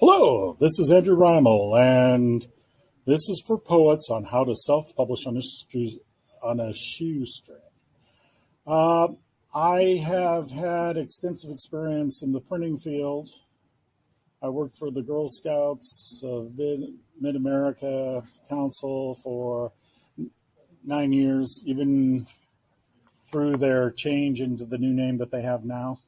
Hello, this is Andrew Reimel, and this is for poets on how to self-publish on a shoestring. Uh, I have had extensive experience in the printing field. I worked for the Girl Scouts of Mid-America Council for 9 years, even through their change into the new name that they have now.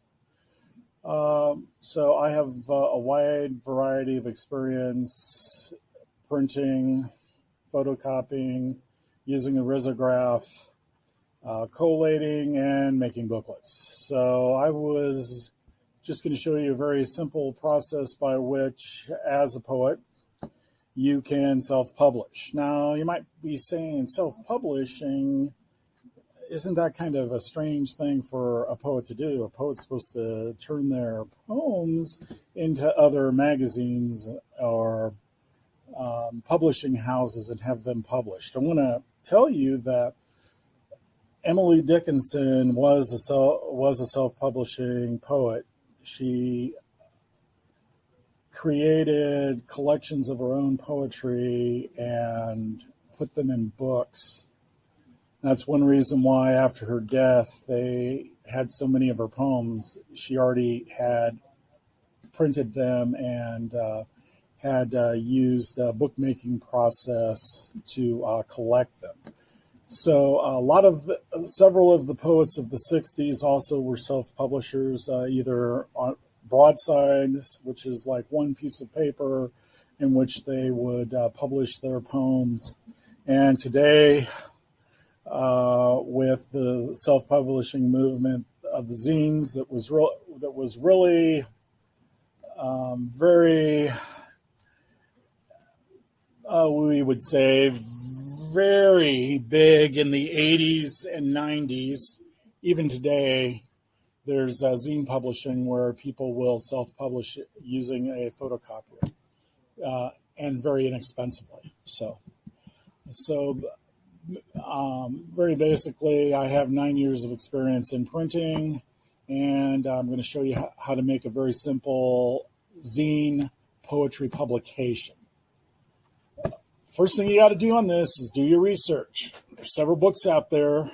So I have a wide variety of experience printing, photocopying, using a risograph, collating, and making booklets. So I was just going to show you a very simple process by which, as a poet, you can self-publish. Now, you might be saying self-publishing, isn't that kind of a strange thing for a poet to do? A poet's supposed to turn their poems into other magazines or publishing houses and have them published. I want to tell you that Emily Dickinson was a self-publishing poet. She created collections of her own poetry and put them in books. That's one reason why after her death, they had so many of her poems. She already had printed them and had used a bookmaking process to collect them. So several of the poets of the 60s also were self-publishers, either on broadsides, which is like one piece of paper in which they would publish their poems. And today, with the self-publishing movement of the zines, that was really very, we would say, very big in the 80s and 90s. Even today, there's zine publishing where people will self-publish using a photocopier, and very inexpensively. So. Very basically, I have 9 years of experience in printing, and I'm going to show you how to make a very simple zine poetry publication. First thing you got to do on this is do your research. There's several books out there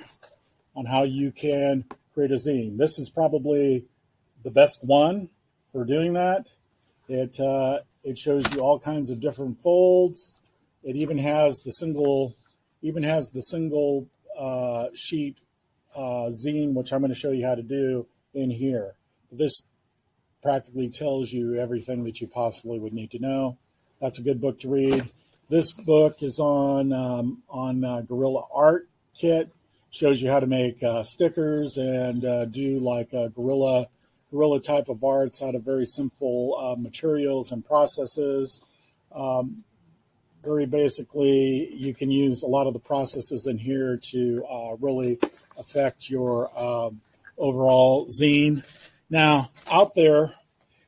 on how you can create a zine. This is probably the best one for doing that. It shows you all kinds of different folds. It even has the single sheet zine, which I'm going to show you how to do in here. This practically tells you everything that you possibly would need to know. That's a good book to read. This book is on Guerrilla Art Kit. Shows you how to make stickers and do like a guerrilla type of arts out of very simple materials and processes. Very basically, you can use a lot of the processes in here to really affect your overall zine. Now, out there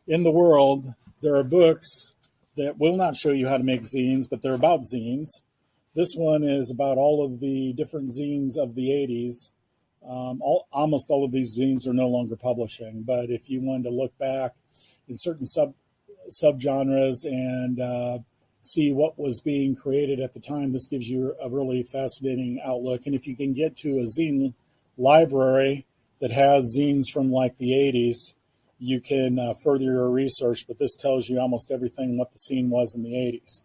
in the world, there are books that will not show you how to make zines, but they're about zines. This one is about all of the different zines of the 80s. Almost all of these zines are no longer publishing, but if you wanted to look back in certain subgenres and see what was being created at the time, this gives you a really fascinating outlook. And if you can get to a zine library that has zines from like the 80s, you can further your research, but this tells you almost everything what the scene was in the 80s.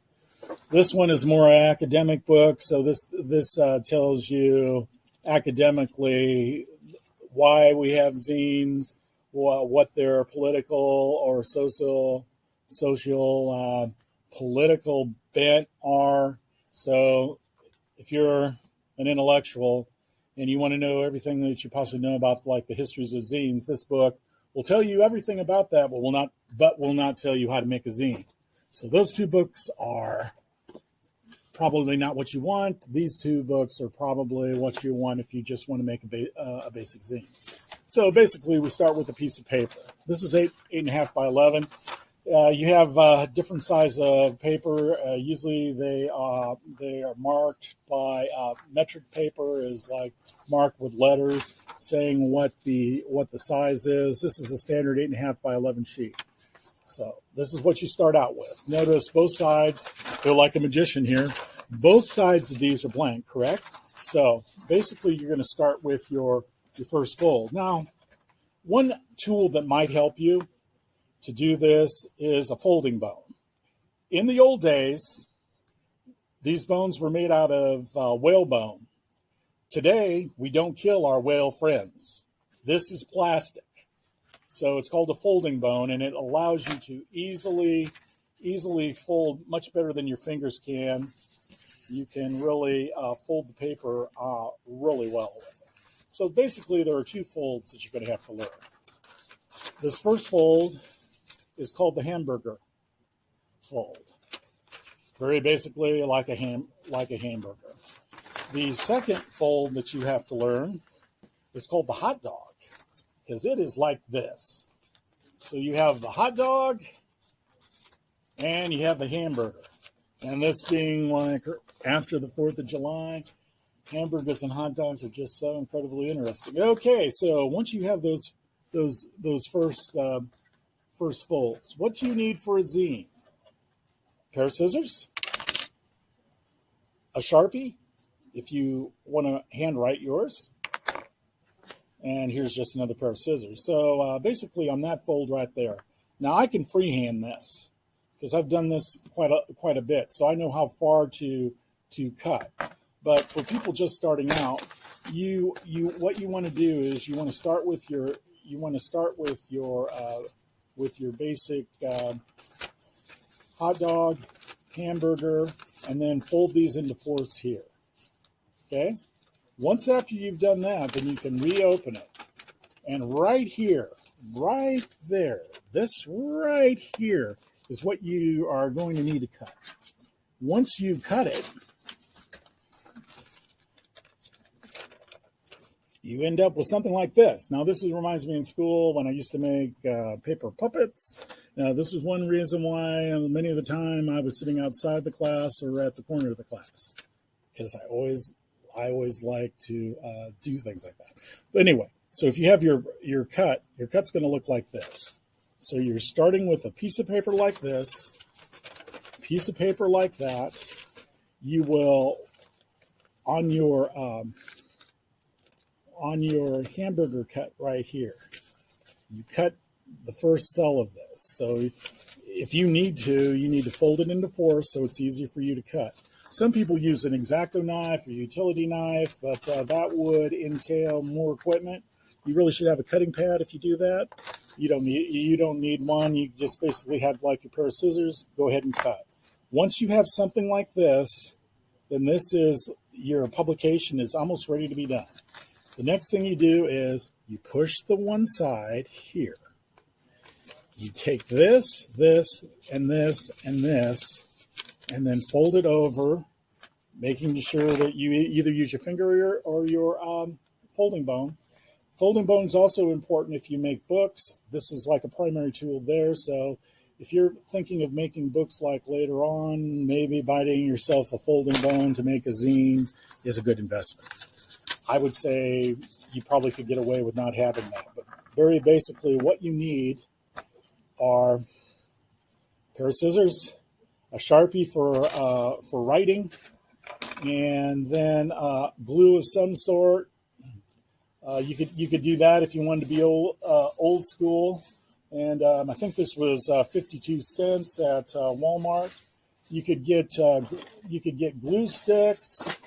This one is more an academic book, so this tells you academically why we have zines, what their political or social political bent are. So if you're an intellectual and you want to know everything that you possibly know about like the histories of zines, this book will tell you everything about that, but will not tell you how to make a zine. So those two books are probably not what you want. These two books are probably what you want if you just want to make a basic zine. So basically, we start with a piece of paper. This is 8.5 by 11. You have different size of paper. Usually they are marked by metric paper is like marked with letters saying what the size is. This is a standard 8.5 by 11 sheet. So this is what you start out with. Notice both sides, feel like a magician here. Both sides of these are blank, correct? So basically you're going to start with your first fold. Now, one tool that might help you to do this is a folding bone. In the old days, these bones were made out of whale bone. Today, we don't kill our whale friends. This is plastic. So it's called a folding bone, and it allows you to easily fold much better than your fingers can. You can really fold the paper really well with it. So basically, there are two folds that you're going to have to learn. This first fold is called the hamburger fold. Very basically like a hamburger. The second fold that you have to learn is called the hot dog, because it is like this. So you have the hot dog and you have the hamburger. And this being like after the 4th of July, hamburgers and hot dogs are just so incredibly interesting. Okay, so once you have those first folds, what do you need for a zine? A pair of scissors, a Sharpie, if you want to handwrite yours, and here's just another pair of scissors. So basically on that fold right there. Now I can freehand this because I've done this quite a bit, so I know how far to cut. But for people just starting out, what you want to do is you want to start with your basic hot dog, hamburger, and then fold these into fourths here. Okay? Once after you've done that, then you can reopen it. And right here, right there, this right here is what you are going to need to cut. Once you cut it, you end up with something like this. Now, this reminds me in school when I used to make paper puppets. Now, this was one reason why many of the time I was sitting outside the class or at the corner of the class, because I always like to do things like that. But anyway, so if you have your cut's going to look like this. So you're starting with a piece of paper like this, piece of paper like that. You will, on your hamburger cut right here, you cut the first cell of this. So if you need to fold it into fourths so it's easier for you to cut. Some people use an X-Acto knife or utility knife, but that would entail more equipment. You really should have a cutting pad if you do that. You don't need one. You just basically have like your pair of scissors. Go ahead and cut. Once you have something like this, then your publication is almost ready to be done. The next thing you do is you push the one side here. You take this, this, and this, and this, and then fold it over, making sure that you either use your finger or your folding bone. Folding bone is also important if you make books. This is like a primary tool there. So if you're thinking of making books like later on, maybe buying yourself a folding bone to make a zine is a good investment. I would say you probably could get away with not having that. But very basically what you need are a pair of scissors, a Sharpie for writing, and then glue of some sort. You could do that if you wanted to be old school. And I think this was 52 cents at Walmart. You could get glue sticks,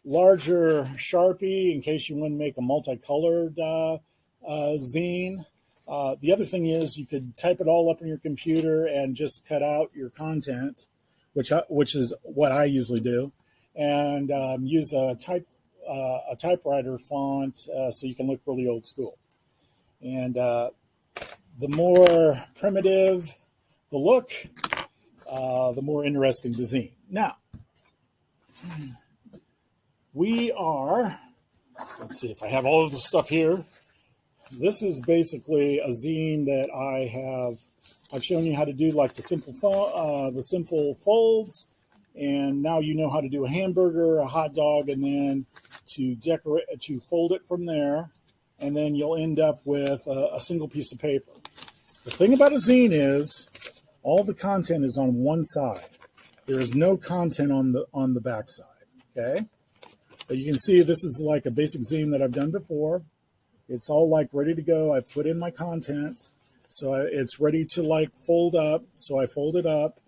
larger Sharpie in case you want to make a multicolored zine. The other thing is you could type it all up on your computer and just cut out your content, which is what I usually do, and use a typewriter font so you can look really old school. And the more primitive the look, the more interesting the zine. Now, let's see if I have all of the stuff here. This is basically a zine that I've shown you how to do like the simple folds, and now you know how to do a hamburger, a hot dog, and then to fold it from there, and then you'll end up with a single piece of paper. The thing about a zine is all the content is on one side. There is no content on the back side. Okay, but you can see this is like a basic zine that I've done before. It's all like ready to go. I put in my content, so it's ready to like fold up. So I fold it up.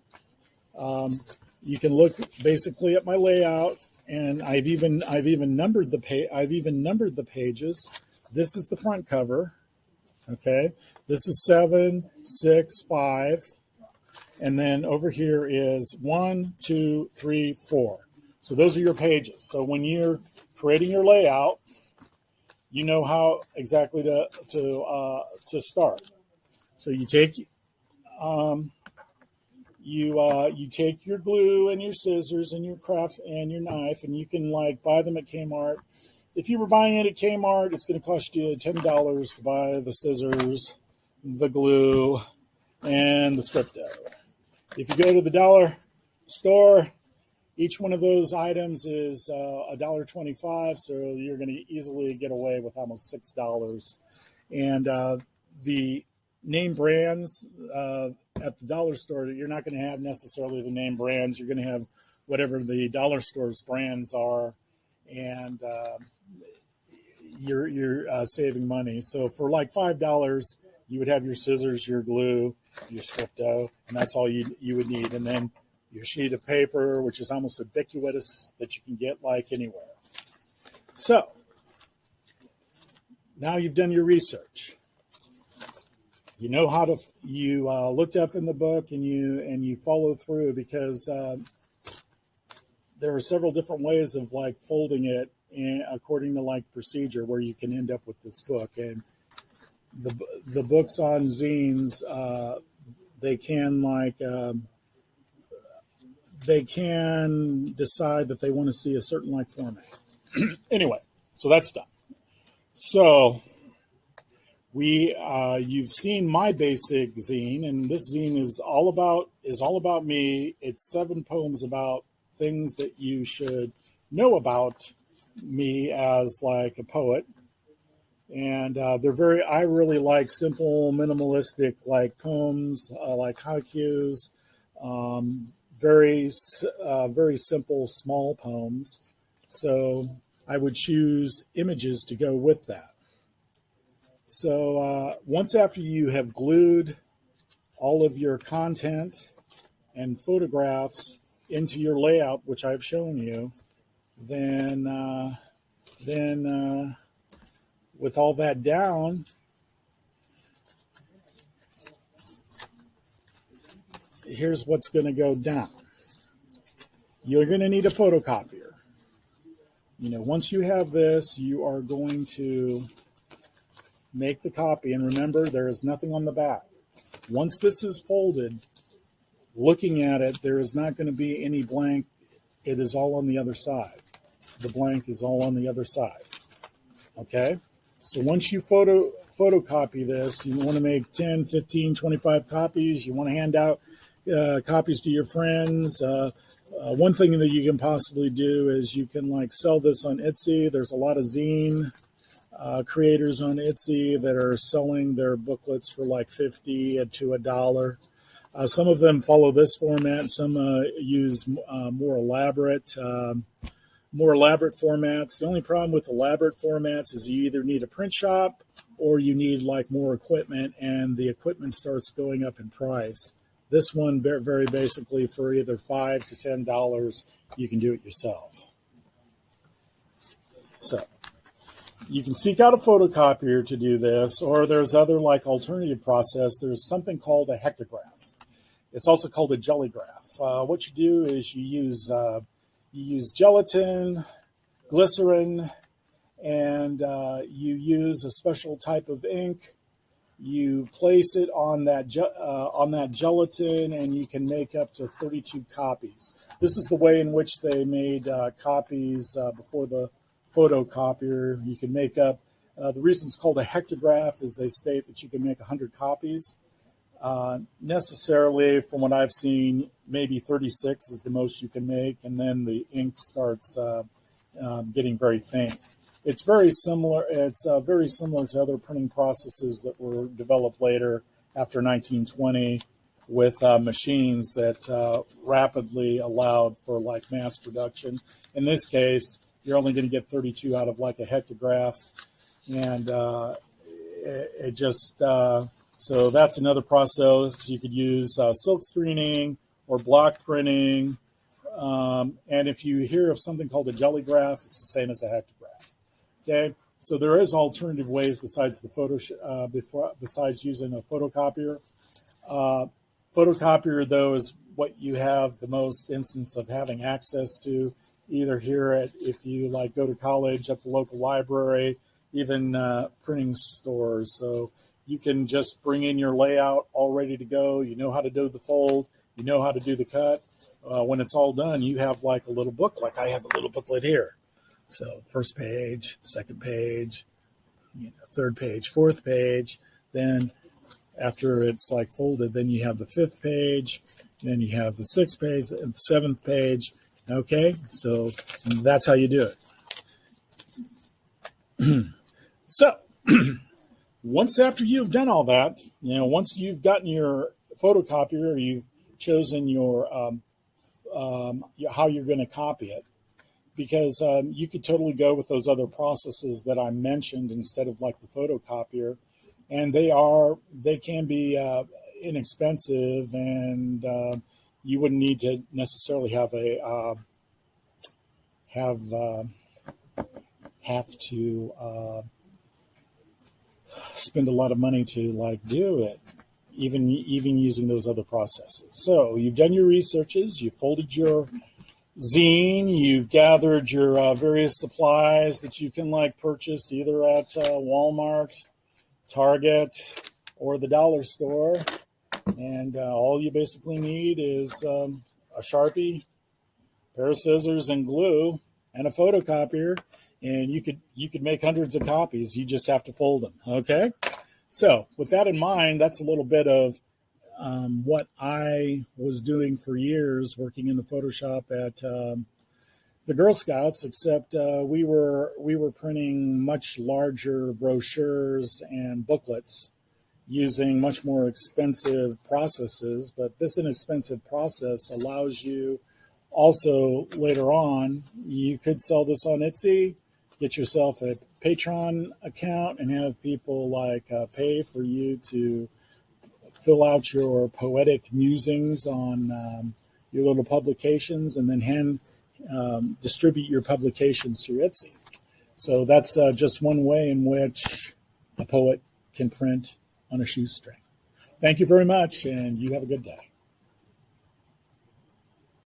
You can look basically at my layout, and I've even numbered the pages. This is the front cover. Okay, this is 7, 6, 5, and then over here is 1, 2, 3, 4. So those are your pages. So when you're creating your layout, you know how exactly to start. So you take you take your glue and your scissors and your craft and your knife, and you can like buy them at Kmart. If you were buying it at Kmart, it's going to cost you $10 to buy the scissors, the glue, and the script dough. If you go to the dollar store, each one of those items is $1.25, so you're going to easily get away with almost $6. And the name brands at the dollar store, you're not going to have necessarily the name brands. You're going to have whatever the dollar store's brands are, and you're saving money. So for like $5, you would have your scissors, your glue, your script dough, and that's all you would need. And then your sheet of paper, which is almost ubiquitous, that you can get like anywhere. So now you've done your research. You know how to. You looked up in the book and you follow through, because there are several different ways of like folding it, and according to like procedure, where you can end up with this book. And the books on zines, they can decide that they want to see a certain like format. Anyway, so that's done. So you've seen my basic zine, and this zine is all about me. It's 7 poems about things that you should know about me as like a poet. And I really like simple, minimalistic like poems, like haikus, very simple, small poems. So I would choose images to go with that. So once after you have glued all of your content and photographs into your layout, which I've shown you, then with all that down, here's what's going to go down. You're going to need a photocopier. Once you have this, you are going to make the copy. And remember, there is nothing on the back. Once this is folded, looking at it, there is not going to be any blank. It is all on the other side. The blank is all on the other side. Okay? So once you photocopy this, you want to make 10, 15, 25 copies. You want to hand out copies to your friends. One thing that you can possibly do is you can like sell this on Etsy. There's a lot of zine creators on Etsy that are selling their booklets for like $50 to $1. Some of them follow this format. Some use more elaborate formats. The only problem with elaborate formats is you either need a print shop or you need like more equipment, and the equipment starts going up in price. This one, very basically, for either $5 to $10, you can do it yourself. So you can seek out a photocopier to do this, or there's other like alternative process. There's something called a hectograph. It's also called a jellygraph. What you do is you use gelatin, glycerin, and you use a special type of ink. You place it on that gelatin, and you can make up to 32 copies. This is the way in which they made copies before the photocopier. You can make up, the reason it's called a hectograph is they state that you can make 100 copies. Necessarily, from what I've seen, maybe 36 is the most you can make, and then the ink starts getting very faint. It's very similar. It's very similar to other printing processes that were developed later, after 1920 with machines that rapidly allowed for like mass production. In this case, you're only going to get 32 out of like a hectograph, and it just so that's another process, because you could use silk screening or block printing. And if you hear of something called a jelly graph, it's the same as a hectograph. Okay, so there is alternative ways besides the besides using a photocopier. Photocopier, though, is what you have the most instance of having access to, either here at, if you like go to college, at the local library, even printing stores. So you can just bring in your layout all ready to go. You know how to do the fold. You know how to do the cut. When it's all done, you have like a little book, like I have a little booklet here. So first page, second page, third page, fourth page. Then after it's like folded, then you have the fifth page, then you have the sixth page, and the seventh page. Okay, so that's how you do it. So once after you've done all that, once you've gotten your photocopier, or you've chosen your how you're going to copy it, because you could totally go with those other processes that I mentioned instead of like the photocopier, and they can be inexpensive, and you wouldn't need to necessarily have to spend a lot of money to like do it, even using those other processes. So you've done your researches, you folded your zine, you've gathered your various supplies that you can like purchase either at Walmart, Target, or the dollar store, and all you basically need is a Sharpie, pair of scissors and glue, and a photocopier, and you could make hundreds of copies. You just have to fold them. Okay, so with that in mind, that's a little bit of what I was doing for years, working in the Photoshop at the Girl Scouts, except we were printing much larger brochures and booklets using much more expensive processes. But this inexpensive process allows you also later on, you could sell this on Etsy, get yourself a Patreon account, and have people like pay for you to fill out your poetic musings on your little publications, and then distribute your publications through Etsy. So that's just one way in which a poet can print on a shoestring. Thank you very much, and you have a good day.